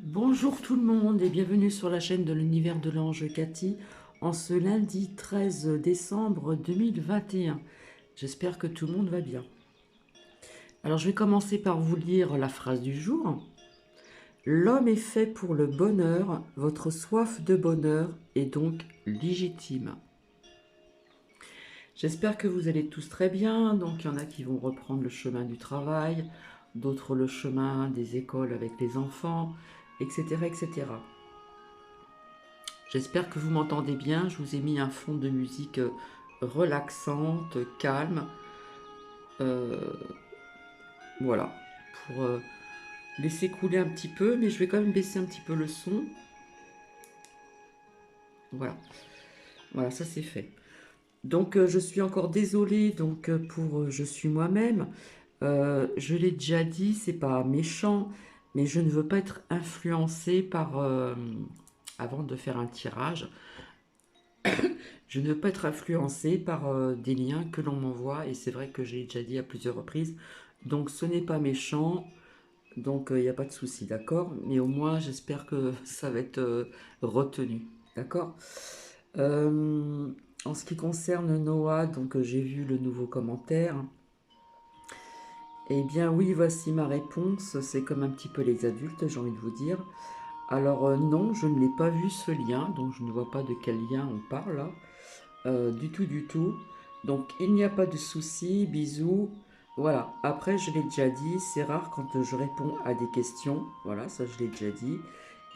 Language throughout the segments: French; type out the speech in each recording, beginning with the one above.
Bonjour tout le monde et bienvenue sur la chaîne de l'univers de l'ange Cathy en ce lundi 13 décembre 2021. J'espère que tout le monde va bien. Alors je vais commencer par vous lire la phrase du jour. L'homme est fait pour le bonheur, votre soif de bonheur est donc légitime. J'espère que vous allez tous très bien, donc il y en a qui vont reprendre le chemin du travail, d'autres le chemin des écoles avec les enfants, etc. etc. J'espère que vous m'entendez bien. Je vous ai mis un fond de musique relaxante, calme. Euh, voilà, pour laisser couler un petit peu, mais je vais quand même baisser un petit peu le son. Voilà, voilà, ça c'est fait. Donc je suis encore désolée pour je suis moi-même. Je l'ai déjà dit, c'est pas méchant, mais je ne veux pas être influencée par avant de faire un tirage. Je ne veux pas être influencée par des liens que l'on m'envoie et c'est vrai que j'ai déjà dit à plusieurs reprises. Donc ce n'est pas méchant, donc il n'y a pas de souci, d'accord? Mais au moins j'espère que ça va être retenu, d'accord? Euh, En ce qui concerne Noah, donc j'ai vu le nouveau commentaire. Eh bien oui, voici ma réponse. C'est comme un petit peu les adultes, j'ai envie de vous dire. Alors non, je ne l'ai pas vu ce lien, donc je ne vois pas de quel lien on parle là. Du tout, du tout. Donc il n'y a pas de souci, bisous. Voilà, après je l'ai déjà dit, c'est rare quand je réponds à des questions. Voilà, ça je l'ai déjà dit.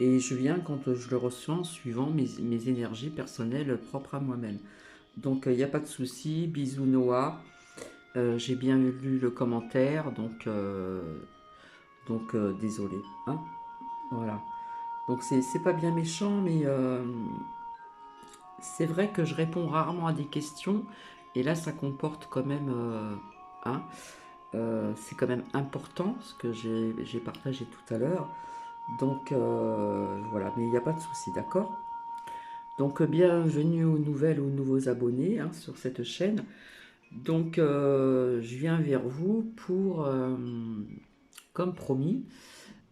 Et je viens quand je le reçois en suivant mes énergies personnelles propres à moi-même. Donc il n'y a pas de souci, bisous Noah. J'ai bien lu le commentaire, donc désolé. Hein, voilà. Donc c'est pas bien méchant, mais c'est vrai que je réponds rarement à des questions, et là ça comporte quand même, hein, c'est quand même important ce que j'ai partagé tout à l'heure. Donc voilà, mais il n'y a pas de souci, d'accord? Donc bienvenue aux nouvelles, aux nouveaux abonnés hein, sur cette chaîne. Donc je viens vers vous pour, comme promis,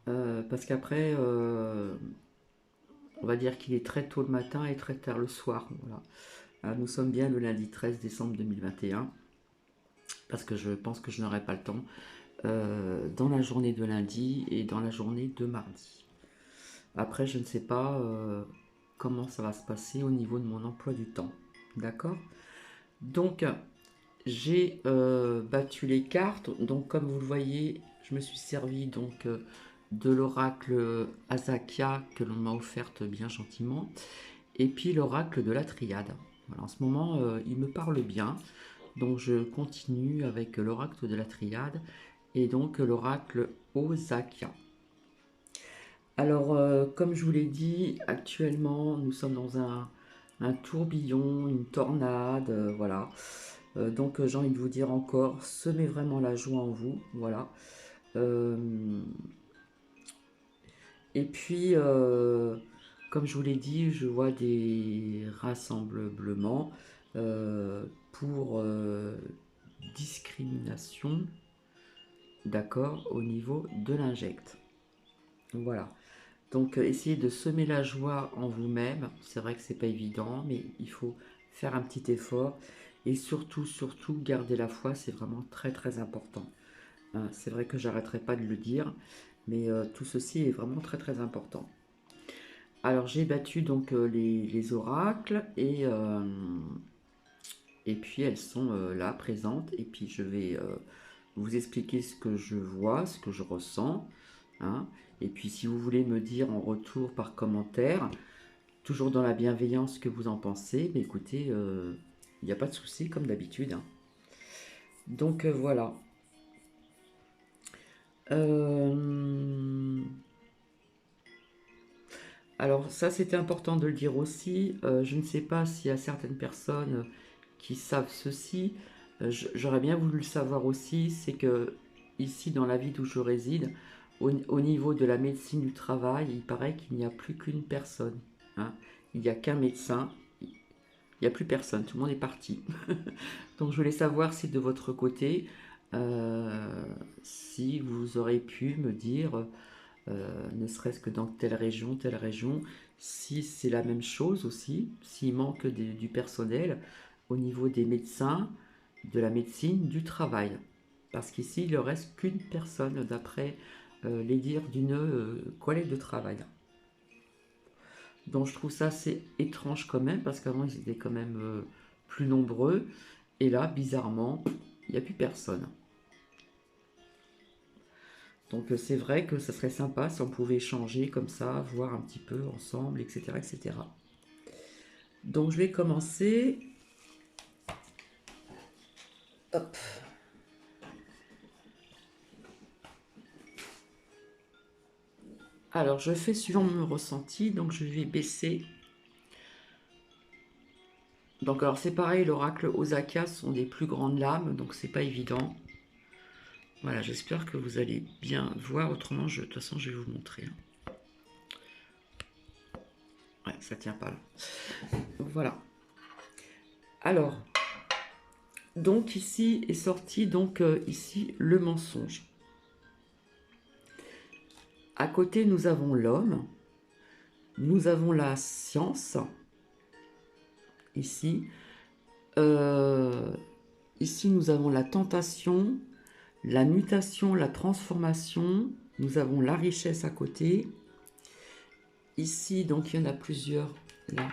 parce qu'après, on va dire qu'il est très tôt le matin et très tard le soir. Voilà. Nous sommes bien le lundi 13 décembre 2021, parce que je pense que je n'aurai pas le temps dans la journée de lundi et dans la journée de mardi. Après, je ne sais pas comment ça va se passer au niveau de mon emploi du temps. D'accord? Donc, j'ai battu les cartes. Donc, comme vous le voyez, je me suis servi de l'oracle Azakia que l'on m'a offerte bien gentiment. Et puis l'oracle de la triade. Voilà, en ce moment, il me parle bien. Donc je continue avec l'oracle de la triade et donc l'oracle Ozakia. Alors, comme je vous l'ai dit, actuellement, nous sommes dans un tourbillon, une tornade, voilà. Donc, j'ai envie de vous dire encore, semez vraiment la joie en vous, voilà. Euh, et puis, comme je vous l'ai dit, je vois des rassemblements pour discrimination, d'accord, au niveau de l'injecte. Voilà. Donc essayez de semer la joie en vous-même. C'est vrai que c'est pas évident, mais il faut faire un petit effort. Et surtout, surtout, garder la foi, c'est vraiment très très important. Hein, c'est vrai que j'arrêterai pas de le dire, mais tout ceci est vraiment très très important. Alors j'ai battu donc les oracles et puis elles sont là présentes. Et puis je vais vous expliquer ce que je vois, ce que je ressens. Hein. Et puis si vous voulez me dire en retour par commentaire, toujours dans la bienveillance que vous en pensez, mais écoutez, il n'y a pas de souci comme d'habitude. Hein. Donc voilà. Euh, Alors ça c'était important de le dire aussi. Je ne sais pas s'il y a certaines personnes qui savent ceci. J'aurais bien voulu le savoir aussi. C'est que ici dans la ville où je réside, au niveau de la médecine du travail, il paraît qu'il n'y a plus qu'une personne. Hein. Il n'y a qu'un médecin. Il n'y a plus personne. Tout le monde est parti. Donc je voulais savoir si de votre côté, si vous aurez pu me dire ne serait-ce que dans telle région, si c'est la même chose aussi, s'il manque du personnel au niveau des médecins, de la médecine, du travail. Parce qu'ici, il ne reste qu'une personne, d'après les dires d'une collègue de travail. Donc je trouve ça assez étrange quand même, parce qu'avant ils étaient quand même plus nombreux, et là, bizarrement, il n'y a plus personne. Donc c'est vrai que ça serait sympa si on pouvait échanger comme ça, voir un petit peu ensemble, etc. etc. Donc je vais commencer. Hop. Alors je fais suivant mon ressenti, donc je vais baisser. Donc alors c'est pareil, l'oracle Osaka sont des plus grandes lames, donc c'est pas évident. Voilà, j'espère que vous allez bien voir, autrement de toute façon je vais vous montrer. Ouais, ça tient pas là. Voilà. Alors, donc ici est sorti donc ici le mensonge. À côté, nous avons l'homme, nous avons la science, ici. Ici, nous avons la tentation, la mutation, la transformation, nous avons la richesse à côté. Ici, donc il y en a plusieurs, là.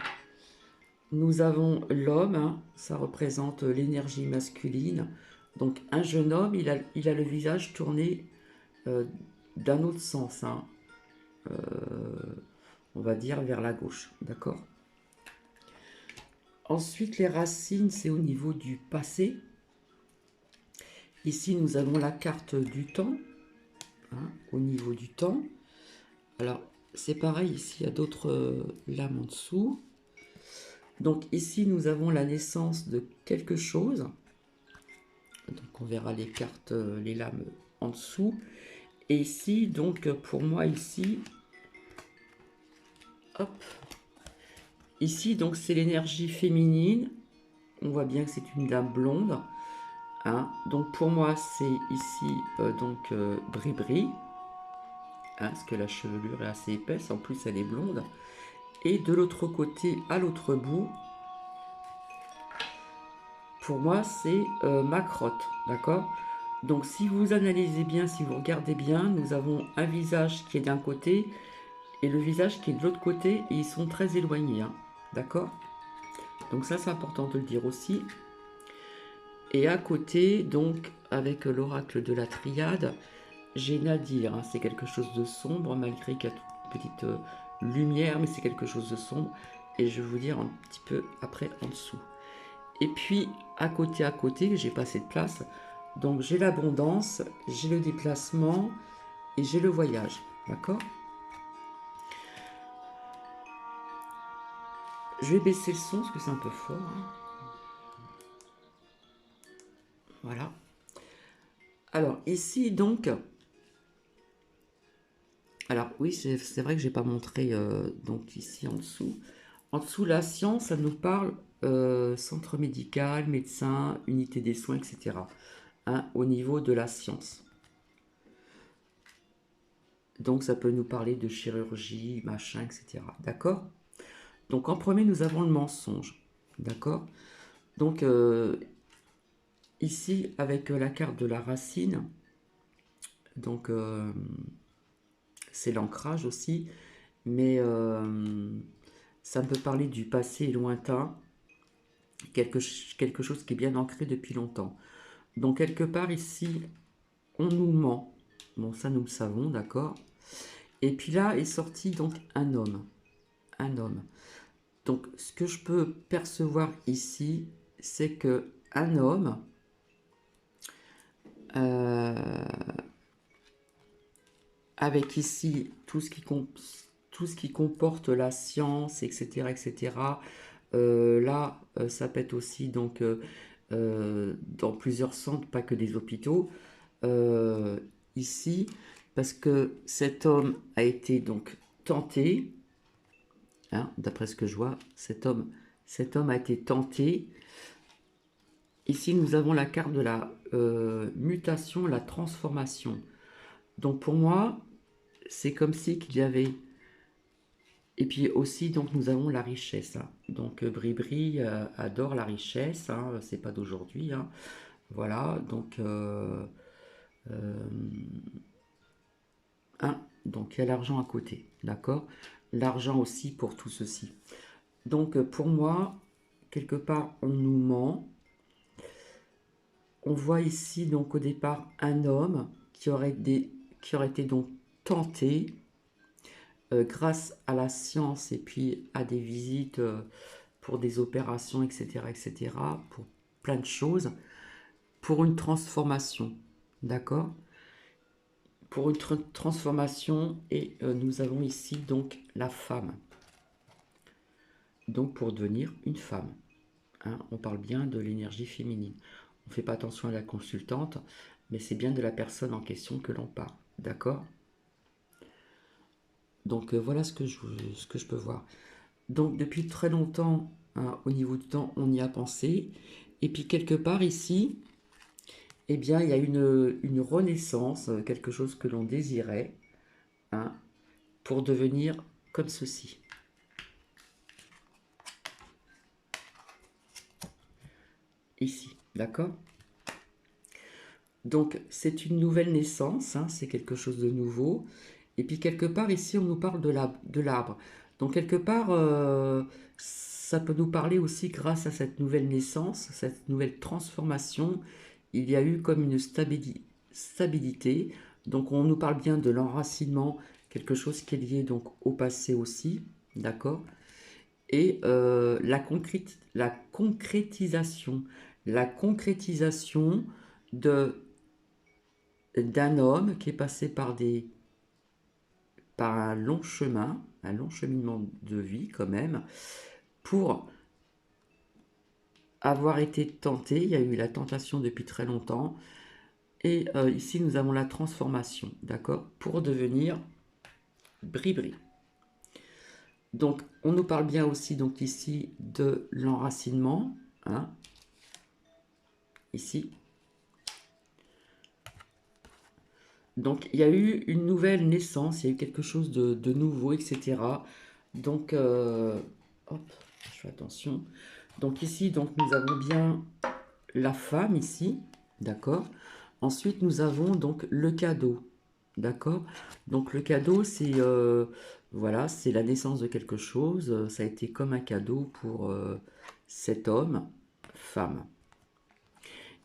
Nous avons l'homme, hein, ça représente l'énergie masculine. Donc un jeune homme, il a le visage tourné d'un autre sens, hein. On va dire vers la gauche, d'accord? Ensuite, les racines, c'est au niveau du passé. Ici, nous avons la carte du temps, hein, au niveau du temps. Alors, c'est pareil, ici, il y a d'autres lames en dessous. Donc ici, nous avons la naissance de quelque chose. Donc on verra les cartes, les lames en dessous. Et ici, donc pour moi, ici, hop, ici, donc c'est l'énergie féminine. On voit bien que c'est une dame blonde. Hein. Donc pour moi, c'est ici, Bri-Bri. Hein, parce que la chevelure est assez épaisse, en plus elle est blonde. Et de l'autre côté, à l'autre bout, pour moi, c'est ma crotte, d'accord? Donc si vous analysez bien, si vous regardez bien, nous avons un visage qui est d'un côté et le visage qui est de l'autre côté, et ils sont très éloignés, hein, d'accord? Donc ça, c'est important de le dire aussi. Et à côté, donc, avec l'oracle de la triade, j'ai Nadir, hein, c'est quelque chose de sombre, malgré qu'il y a une petite lumière, mais c'est quelque chose de sombre, et je vais vous dire un petit peu après en dessous. Et puis, à côté, j'ai pas assez de place, donc j'ai l'abondance, j'ai le déplacement, et j'ai le voyage, d'accord? Je vais baisser le son, parce que c'est un peu fort, hein. Voilà. Alors, ici, donc... Alors, oui, c'est vrai que j'ai pas montré, donc ici, en dessous. En dessous, la science, ça nous parle centre médical, médecin, unité des soins, etc. Hein, au niveau de la science. Donc, ça peut nous parler de chirurgie, machin, etc. D'accord? Donc, en premier, nous avons le mensonge. D'accord? Donc, ici, avec la carte de la racine, donc, c'est l'ancrage aussi, mais ça peut parler du passé lointain, quelque chose qui est bien ancré depuis longtemps. Donc, quelque part ici, on nous ment. Bon, ça, nous le savons, d'accord? Et puis là est sorti donc un homme. Un homme. Donc, ce que je peux percevoir ici, c'est que un homme avec ici tout ce qui comporte la science, etc., etc. Là, ça peut être aussi donc dans plusieurs centres, pas que des hôpitaux. Ici, parce que cet homme a été donc tenté, hein, d'après ce que je vois, cet homme a été tenté. Ici, nous avons la carte de la mutation, la transformation. Donc pour moi, c'est comme si qu'il y avait... Et puis aussi, donc, nous avons la richesse, hein. Donc, Bribri adore la richesse, hein, c'est pas d'aujourd'hui, hein. Voilà, donc... euh, donc, il y a l'argent à côté, d'accord? L'argent aussi pour tout ceci. Donc, pour moi, quelque part, on nous ment. On voit ici, donc, au départ, un homme qui aurait été donc tenté grâce à la science et puis à des visites pour des opérations, etc., pour plein de choses, pour une transformation, d'accord? Pour une transformation, et nous avons ici donc la femme, donc pour devenir une femme, hein, on parle bien de l'énergie féminine. On ne fait pas attention à la consultante, mais c'est bien de la personne en question que l'on parle, d'accord? Donc voilà ce que je peux voir. Donc depuis très longtemps, hein, au niveau du temps, on y a pensé. Et puis quelque part ici, eh bien, il y a une renaissance, quelque chose que l'on désirait, hein, pour devenir comme ceci. Ici, d'accord? Donc c'est une nouvelle naissance, hein, c'est quelque chose de nouveau. Et puis quelque part ici, on nous parle de l'arbre. Donc quelque part, ça peut nous parler aussi grâce à cette nouvelle naissance, cette nouvelle transformation. Il y a eu comme une stabilité. Donc on nous parle bien de l'enracinement, quelque chose qui est lié donc au passé aussi, d'accord? Et la concrétisation de d'un homme qui est passé par un long chemin, un long cheminement de vie quand même, pour avoir été tenté. Il y a eu la tentation depuis très longtemps. Et ici, nous avons la transformation, d'accord, pour devenir Bribri. Donc, on nous parle bien aussi, donc ici, de l'enracinement, hein, ici. Donc, il y a eu une nouvelle naissance, il y a eu quelque chose de nouveau, etc. Donc, hop, je fais attention. Donc ici, donc, nous avons bien la femme ici, d'accord. Ensuite, nous avons donc le cadeau, d'accord. Donc le cadeau, c'est voilà, c'est la naissance de quelque chose. Ça a été comme un cadeau pour cet homme, femme.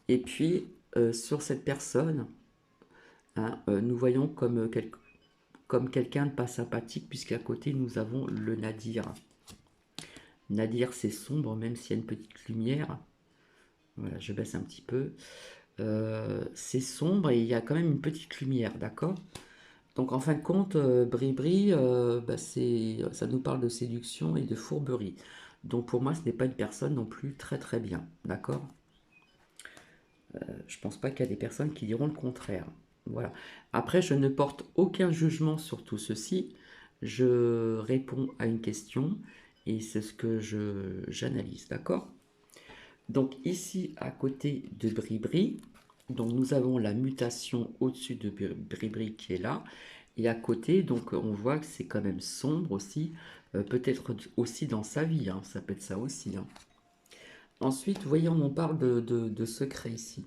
Et puis sur cette personne, hein, nous voyons comme quelqu'un de pas sympathique, puisqu'à côté nous avons le nadir. Nadir, c'est sombre, même s'il y a une petite lumière. Voilà, je baisse un petit peu. C'est sombre et il y a quand même une petite lumière, d'accord? Donc en fin de compte, Bribri, bah, ça nous parle de séduction et de fourberie. Donc pour moi, ce n'est pas une personne non plus très très bien, d'accord? Je pense pas qu'il y a des personnes qui diront le contraire. Voilà. Après, je ne porte aucun jugement sur tout ceci. Je réponds à une question et c'est ce que j'analyse, d'accord? Donc ici, à côté de Bribri, donc nous avons la mutation au-dessus de Bribri qui est là. Et à côté, donc on voit que c'est quand même sombre aussi, peut-être aussi dans sa vie, hein, ça peut être ça aussi, hein. Ensuite, voyez, on parle de secret ici.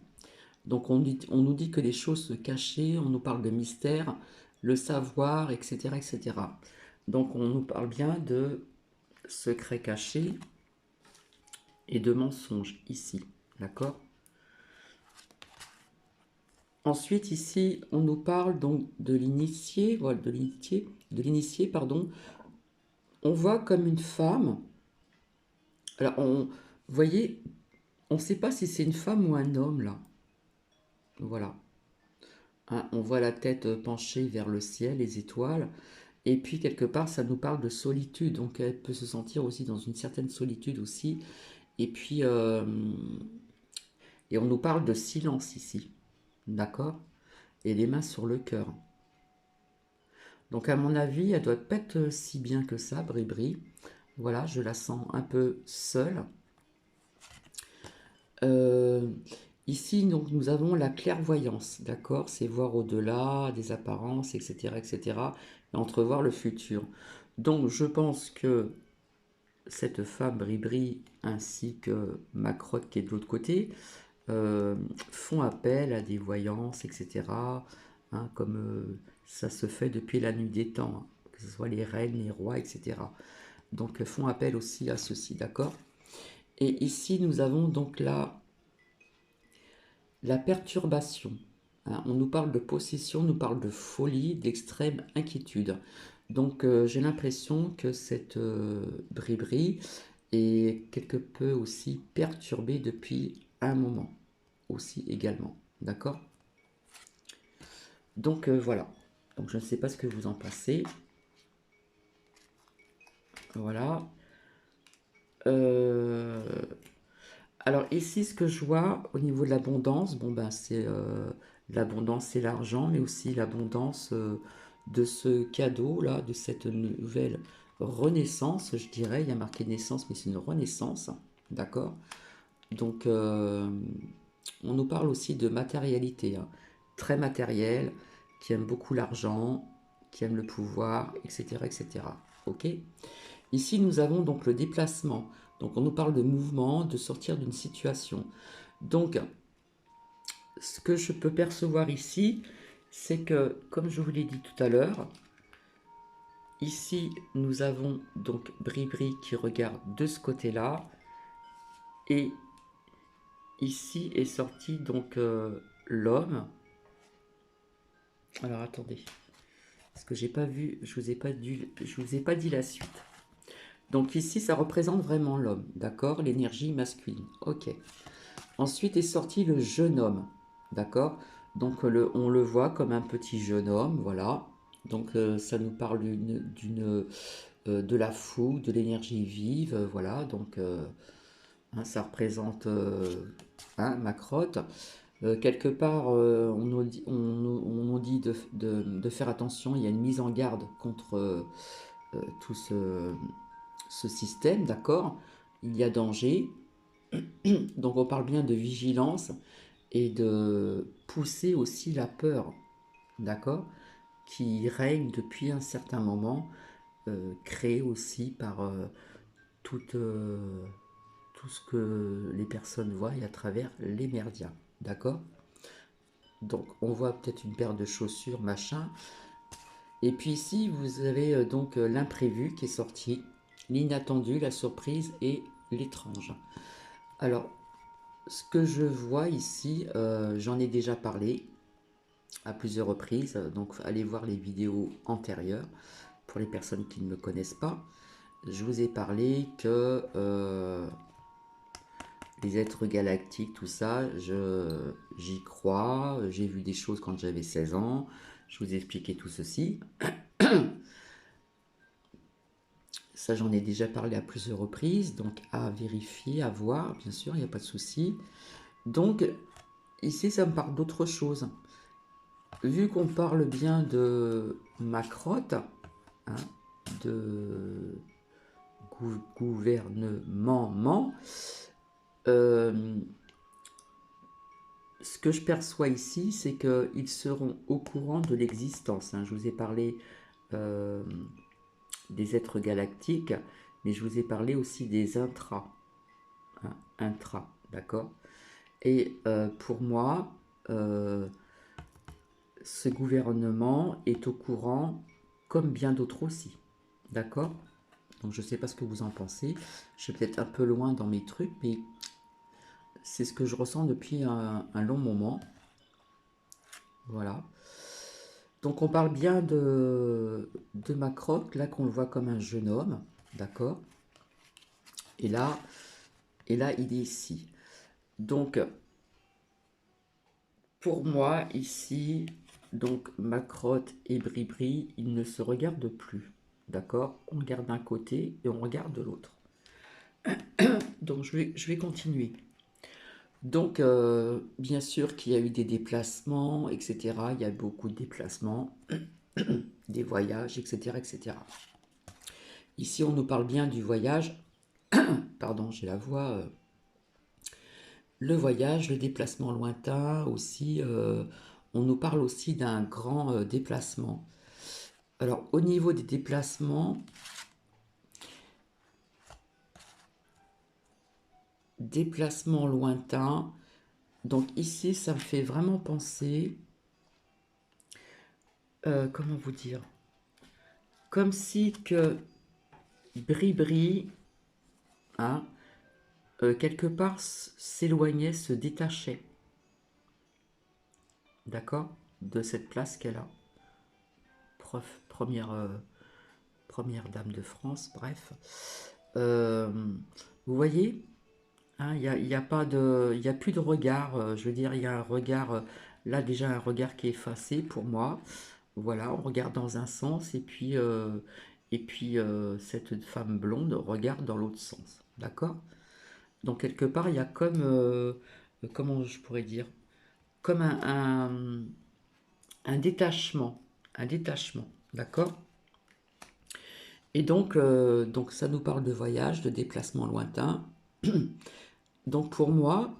Donc on nous dit que les choses se cachaient, on nous parle de mystère, le savoir, etc., etc. Donc on nous parle bien de secret caché et de mensonges ici, d'accord? Ensuite, ici, on nous parle donc de l'initié, voilà, de l'initié, pardon. On voit comme une femme. Alors, vous voyez, on ne sait pas si c'est une femme ou un homme là. Voilà. Hein, on voit la tête penchée vers le ciel, les étoiles. Et puis, quelque part, ça nous parle de solitude. Donc, elle peut se sentir aussi dans une certaine solitude aussi. Et puis, et on nous parle de silence ici. D'accord? Et les mains sur le cœur. Donc à mon avis, elle doit pas être si bien que ça, Bribri. Voilà, je la sens un peu seule. Euh, Ici, donc, nous avons la clairvoyance, d'accord? C'est voir au-delà des apparences, etc., etc., et entrevoir le futur. Donc, je pense que cette femme Bribri ainsi que Macrotte qui est de l'autre côté euh, font appel à des voyances, etc., hein, comme ça se fait depuis la nuit des temps, hein, que ce soit les reines, les rois, etc. Donc, font appel aussi à ceci, d'accord? Et ici, nous avons donc la perturbation, hein. On nous parle de possession, on nous parle de folie, d'extrême inquiétude. Donc j'ai l'impression que cette Bribri est quelque peu aussi perturbée depuis un moment aussi également. D'accord? Donc voilà. Donc je ne sais pas ce que vous en pensez. Voilà. Euh, Alors ici, ce que je vois au niveau de l'abondance, bon ben c'est l'abondance, c'est l'argent, mais aussi l'abondance de ce cadeau là, de cette nouvelle renaissance, je dirais. Il y a marqué naissance, mais c'est une renaissance, d'accord? Donc on nous parle aussi de matérialité, hein, très matériel, qui aime beaucoup l'argent, qui aime le pouvoir, etc., etc. Ok? Ici, nous avons donc le déplacement. Donc, on nous parle de mouvement, de sortir d'une situation. Donc, ce que je peux percevoir ici, c'est que, comme je vous l'ai dit tout à l'heure, ici, nous avons donc Bribri qui regarde de ce côté-là. Et ici est sorti donc l'homme. Alors, attendez. Parce que j'ai pas vu, je vous ai pas dit la suite. Donc ici, ça représente vraiment l'homme, d'accord? L'énergie masculine. Ok. Ensuite est sorti le jeune homme, d'accord? Donc on le voit comme un petit jeune homme, voilà. Donc ça nous parle de la fougue, de l'énergie vive, voilà. Donc hein, ça représente ma crotte. Quelque part, on nous dit de faire attention, il y a une mise en garde contre tout ce système, d'accord? Il y a danger. Donc on parle bien de vigilance et de pousser aussi la peur, d'accord, qui règne depuis un certain moment, créée aussi par tout, tout ce que les personnes voient à travers les médias, d'accord. Donc on voit peut-être une paire de chaussures, machin. Et puis ici, vous avez donc l'imprévu qui est sorti, l'inattendu, la surprise et l'étrange. Alors, ce que je vois ici, j'en ai déjà parlé à plusieurs reprises, donc allez voir les vidéos antérieures pour les personnes qui ne me connaissent pas. Je vous ai parlé que les êtres galactiques, tout ça, j'y crois, j'ai vu des choses quand j'avais 16 ans, je vous ai expliqué tout ceci. Ça, j'en ai déjà parlé à plusieurs reprises, donc à vérifier, à voir, bien sûr, il n'y a pas de souci. Donc, ici, ça me parle d'autre chose. Vu qu'on parle bien de Macrotte, hein, de gouvernement, euh, ce que je perçois ici, c'est qu'ils seront au courant de l'existence, hein. Je vous ai parlé euh, des êtres galactiques, mais je vous ai parlé aussi des intras, hein, intra, d'accord? Et pour moi, ce gouvernement est au courant, comme bien d'autres aussi, d'accord? Donc je ne sais pas ce que vous en pensez. Je suis peut-être un peu loin dans mes trucs, mais c'est ce que je ressens depuis un long moment. Voilà. Donc on parle bien de Macroc, là qu'on le voit comme un jeune homme, d'accord? Et là, il est ici. Donc pour moi ici, donc Macrotte et Bribri, ils ne se regardent plus, d'accord? On regarde d'un côté et on regarde de l'autre. Donc je vais continuer. Donc, bien sûr qu'il y a eu des déplacements, etc. Il y a beaucoup de déplacements, des voyages, etc., etc. Ici, on nous parle bien du voyage. Pardon, j'ai la voix le voyage, le déplacement lointain aussi, on nous parle aussi d'un grand déplacement. Alors au niveau des déplacements lointains, donc ici ça me fait vraiment penser, comment vous dire, comme si que Bribri, hein, quelque part s'éloignait, se détachait, d'accord, de cette place qu'elle a. Première, première dame de France, bref. Euh, vous voyez, hein, il y a pas de, il y a plus de regard. Je veux dire, il y a un regard, là déjà un regard qui est effacé pour moi. Voilà, on regarde dans un sens et puis cette femme blonde regarde dans l'autre sens. D'accord? Donc quelque part, il y a comme, comment je pourrais dire, comme un détachement. D'accord? Et donc ça nous parle de voyage, de déplacement lointain. Donc pour moi,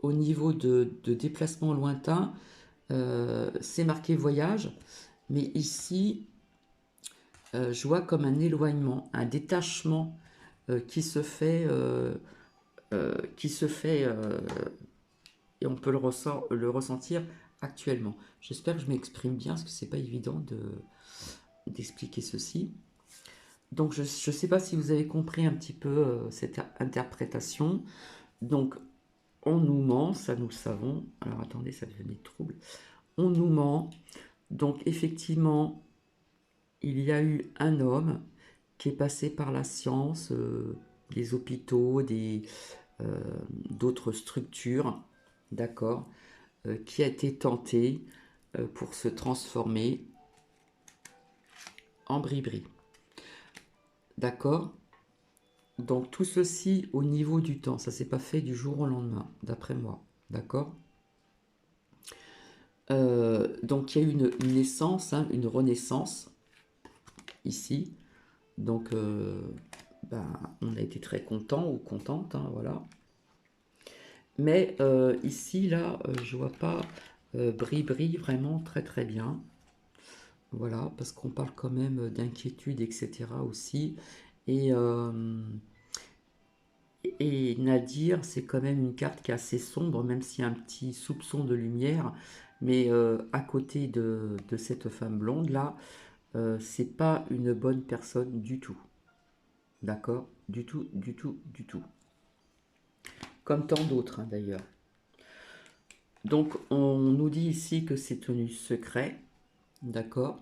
au niveau de déplacement lointain, c'est marqué voyage, mais ici, je vois comme un éloignement, un détachement qui se fait, et on peut le ressentir actuellement. J'espère que je m'exprime bien, parce que c'est pas évident d'expliquer ceci. Donc je ne sais pas si vous avez compris un petit peu cette interprétation. Donc on nous ment, ça nous le savons. Alors attendez, ça devenait trouble. On nous ment. Donc effectivement, il y a eu un homme qui est passé par la science, des hôpitaux, euh, d'autres structures, d'accord, qui a été tenté pour se transformer en bribri. D'accord. Donc tout ceci au niveau du temps, ça s'est pas fait du jour au lendemain, d'après moi. D'accord. Donc il y a eu une naissance, hein, une renaissance ici. Donc ben, on a été très content ou contente, hein, voilà. Mais ici, là, je vois pas Bri-Bri vraiment très très bien. Voilà, parce qu'on parle quand même d'inquiétude, etc. aussi. Et, euh, et Nadir, c'est quand même une carte qui est assez sombre, même s'il y a un petit soupçon de lumière. Mais à côté de cette femme blonde, là, c'est pas une bonne personne du tout. D'accord? Du tout, du tout, du tout. Comme tant d'autres, hein, d'ailleurs. Donc, on nous dit ici que c'est tenu secret. D'accord?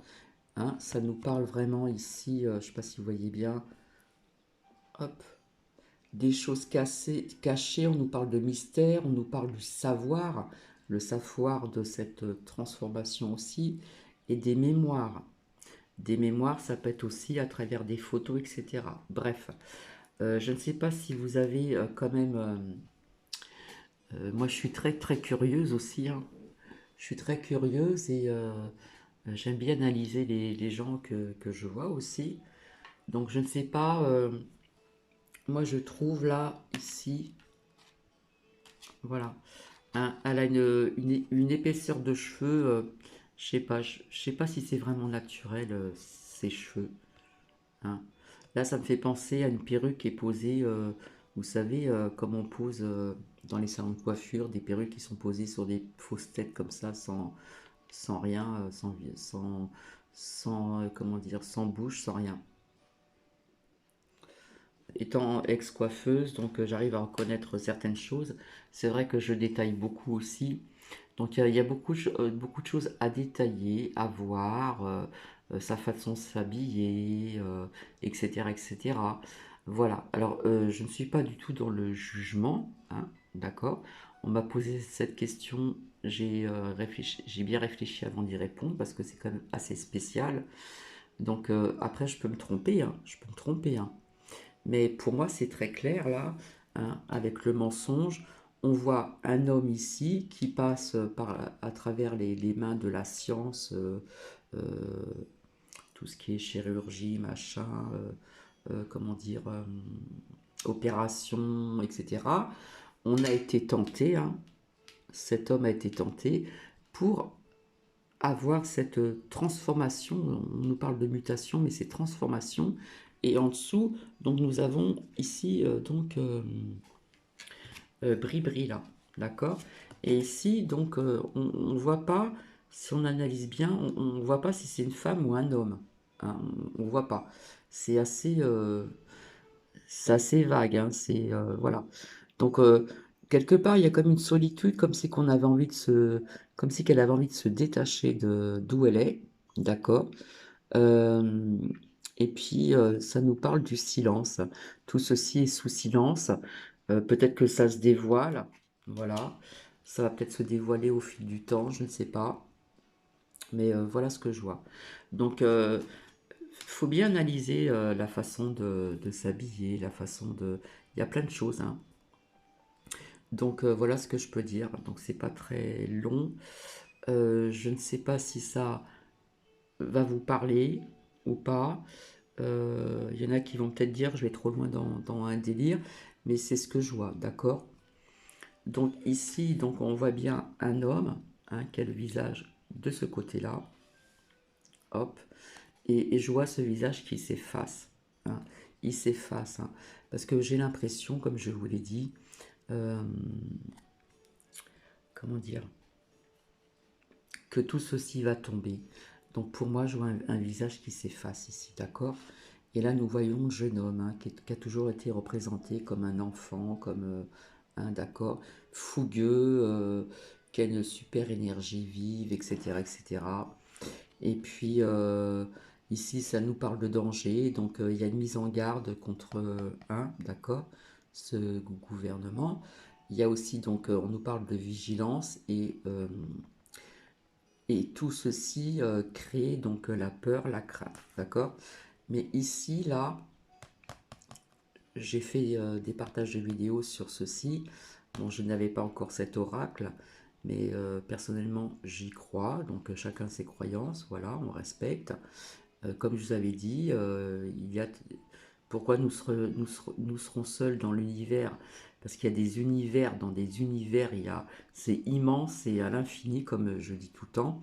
Hein, ça nous parle vraiment ici, je ne sais pas si vous voyez bien, hop, des choses cachées, on nous parle de mystère, on nous parle du savoir, le savoir de cette transformation aussi, et des mémoires. Des mémoires, ça peut être aussi à travers des photos, etc. Bref, je ne sais pas si vous avez quand même... moi, je suis très très curieuse aussi, hein. Je suis très curieuse et j'aime bien analyser les gens que je vois aussi. Donc, je ne sais pas... moi, je trouve là, ici, voilà. Hein, elle a une épaisseur de cheveux. Je sais pas si c'est vraiment naturel, ses cheveux. Hein. Là, ça me fait penser à une perruque qui est posée, vous savez, comme on pose dans les salons de coiffure, des perruques qui sont posées sur des fausses têtes comme ça, sans rien, sans comment dire, sans bouche, sans rien. Étant ex-coiffeuse, donc j'arrive à reconnaître certaines choses. C'est vrai que je détaille beaucoup aussi. Donc il y a beaucoup, beaucoup de choses à détailler, à voir, sa façon de s'habiller, etc., etc. Voilà. Alors je ne suis pas du tout dans le jugement, hein, d'accord? On m'a posé cette question, j'ai bien réfléchi avant d'y répondre parce que c'est quand même assez spécial. Donc après je peux me tromper, hein, je peux me tromper, hein. Mais pour moi, c'est très clair là, hein, avec le mensonge. On voit un homme ici qui passe à travers les mains de la science, euh, tout ce qui est chirurgie, machin, comment dire, opération, etc. on a été tenté, hein, cet homme a été tenté pour avoir cette transformation. On nous parle de mutation, mais c'est transformation. Et en dessous, donc nous avons ici Bribri là, d'accord. Et ici, donc, on ne voit pas, si on analyse bien, on ne voit pas si c'est une femme ou un homme, hein, on ne voit pas. C'est assez, euh, c'est assez vague, hein, voilà. Donc, quelque part, il y a comme une solitude, comme si qu'on avait envie de comme si qu'elle avait envie de se détacher de d'où elle est, d'accord. Euh, et puis, ça nous parle du silence. Tout ceci est sous silence. Peut-être que ça se dévoile, voilà. Ça va peut-être se dévoiler au fil du temps, je ne sais pas. Mais voilà ce que je vois. Donc, faut bien analyser la façon de s'habiller, la façon de... Il y a plein de choses, hein. Donc voilà ce que je peux dire. Donc c'est pas très long. Je ne sais pas si ça va vous parler ou pas. Il y en a qui vont peut-être dire je vais trop loin dans un délire, mais c'est ce que je vois, d'accord. Donc ici, donc on voit bien un homme, hein, qui a le visage de ce côté-là, hop, et je vois ce visage qui s'efface, hein. Il s'efface, hein, parce que j'ai l'impression, comme je vous l'ai dit, euh, comment dire, que tout ceci va tomber. Donc pour moi, je vois un visage qui s'efface ici, d'accord. Et là, nous voyons le jeune homme, hein, qui a toujours été représenté comme un enfant, comme un, d'accord, fougueux, qui a une super énergie vive, etc., etc. Et puis ici, ça nous parle de danger, donc il y a une mise en garde contre un, d'accord, ce gouvernement. Il y a aussi, donc, on nous parle de vigilance et tout ceci crée donc la peur, la crainte, d'accord. Mais ici, là, j'ai fait des partages de vidéos sur ceci. Bon, je n'avais pas encore cet oracle, mais personnellement, j'y crois. Donc, chacun ses croyances, voilà, on respecte. Comme je vous avais dit, il y a... Pourquoi nous serons seuls dans l'univers? Parce qu'il y a des univers, dans des univers, c'est immense et à l'infini, comme je dis tout le temps.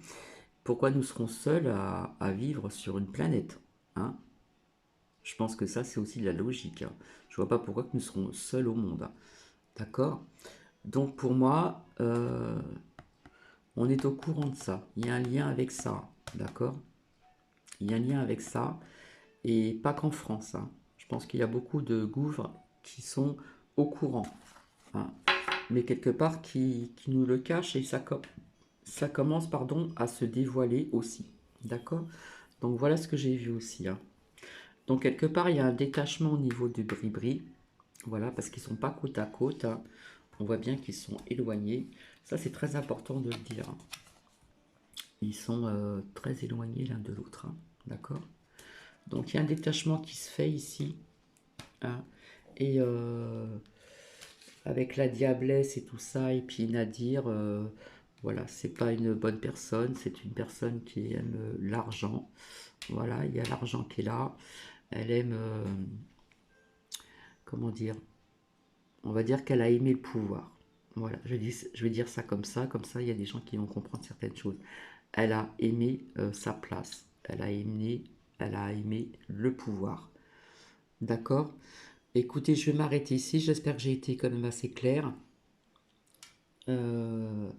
Pourquoi nous serons seuls à vivre sur une planète, hein? Je pense que ça, c'est aussi de la logique, hein. Je vois pas pourquoi que nous serons seuls au monde, hein. D'accord. Donc pour moi, on est au courant de ça. Il y a un lien avec ça. D'accord. Il y a un lien avec ça. Et pas qu'en France, hein. Je pense qu'il y a beaucoup de gouvernements qui sont au courant, hein. Mais quelque part qui nous le cachent et ça commence, pardon, à se dévoiler aussi. D'accord. Donc voilà ce que j'ai vu aussi, hein. Donc quelque part, il y a un détachement au niveau du Bribri. Voilà, parce qu'ils ne sont pas côte à côte, hein. On voit bien qu'ils sont éloignés. Ça, c'est très important de le dire, hein. Ils sont très éloignés l'un de l'autre, hein. D'accord. Donc il y a un détachement qui se fait ici, hein. Et avec la diablesse et tout ça, et puis Nadir, voilà, c'est pas une bonne personne, c'est une personne qui aime l'argent. Voilà, il y a l'argent qui est là. Elle aime, comment dire, on va dire qu'elle a aimé le pouvoir. Voilà, je vais dire ça, comme ça il y a des gens qui vont comprendre certaines choses. Elle a aimé sa place, elle a aimé le pouvoir. D'accord. Écoutez, je vais m'arrêter ici, j'espère que j'ai été quand même assez clair. Euh,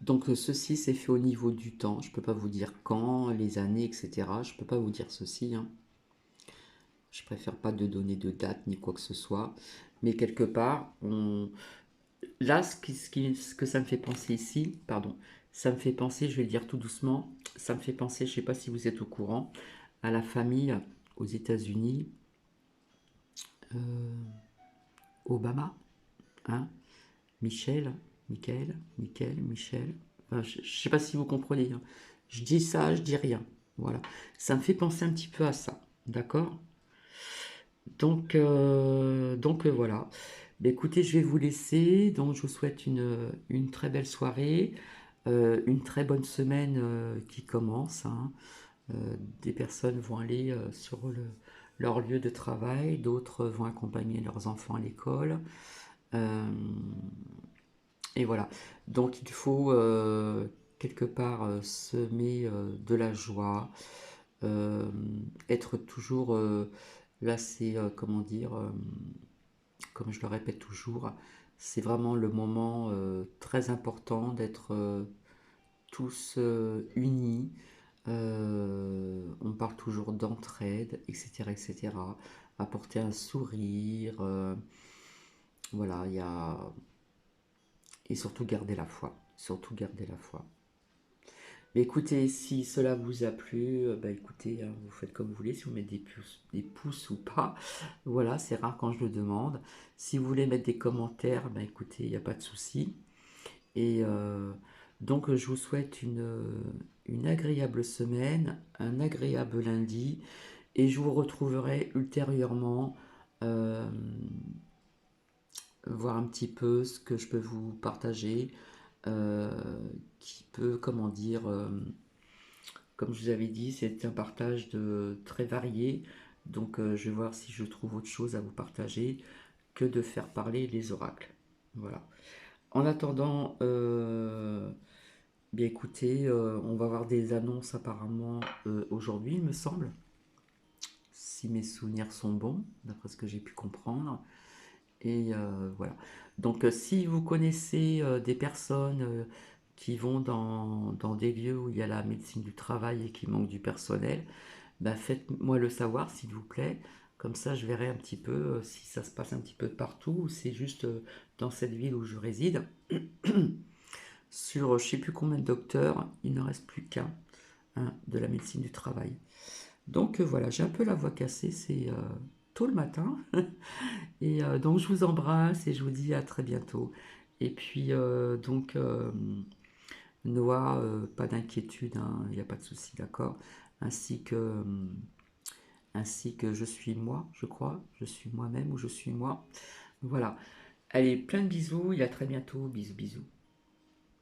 donc ceci c'est fait au niveau du temps, je ne peux pas vous dire quand, les années, etc. Je ne peux pas vous dire ceci, hein. Je préfère pas de donner de date ni quoi que ce soit. Mais quelque part, là, ce que ça me fait penser ici, pardon, ça me fait penser, je vais le dire tout doucement, ça me fait penser, je ne sais pas si vous êtes au courant, à la famille aux États-Unis, euh, Obama, hein, Michel. Enfin, je ne sais pas si vous comprenez, hein. Je dis ça, je dis rien. Voilà. Ça me fait penser un petit peu à ça. D'accord. Donc voilà. Bah, écoutez, je vais vous laisser. Donc je vous souhaite une très belle soirée, une très bonne semaine qui commence, hein. Des personnes vont aller sur leur lieu de travail, d'autres vont accompagner leurs enfants à l'école. Euh, et voilà. Donc il faut quelque part semer de la joie, euh, être toujours là, c'est comment dire, comme je le répète toujours, c'est vraiment le moment très important d'être tous unis. On parle toujours d'entraide, etc., etc. Apporter un sourire, voilà, il y a et surtout garder la foi, surtout garder la foi. Mais écoutez, si cela vous a plu, bah écoutez, hein, vous faites comme vous voulez, si vous mettez des pouces ou pas. Voilà, c'est rare quand je le demande. Si vous voulez mettre des commentaires, bah écoutez, il n'y a pas de souci. Et donc, je vous souhaite une agréable semaine, un agréable lundi, et je vous retrouverai ultérieurement, euh, voir un petit peu ce que je peux vous partager, euh, qui peut, comment dire, comme je vous avais dit, c'est un partage de très varié. Donc, je vais voir si je trouve autre chose à vous partager que de faire parler les oracles. Voilà. En attendant, bien écoutez, on va avoir des annonces apparemment aujourd'hui, il me semble, si mes souvenirs sont bons, d'après ce que j'ai pu comprendre. Et voilà. Donc si vous connaissez des personnes qui vont dans des lieux où il y a la médecine du travail et qui manque du personnel, bah, faites-moi le savoir s'il vous plaît. Comme ça, je verrai un petit peu si ça se passe un petit peu partout ou c'est juste dans cette ville où je réside. Sur je ne sais plus combien de docteurs, il ne reste plus qu'un, hein, de la médecine du travail. Donc voilà, j'ai un peu la voix cassée, c'est tôt le matin. Et donc je vous embrasse et je vous dis à très bientôt. Et puis Noah, pas d'inquiétude, hein, il n'y a pas de souci, d'accord. Ainsi que, ainsi que je suis moi, je crois. Je suis moi-même ou je suis moi. Voilà. Allez, plein de bisous et à très bientôt. Bisous, bisous.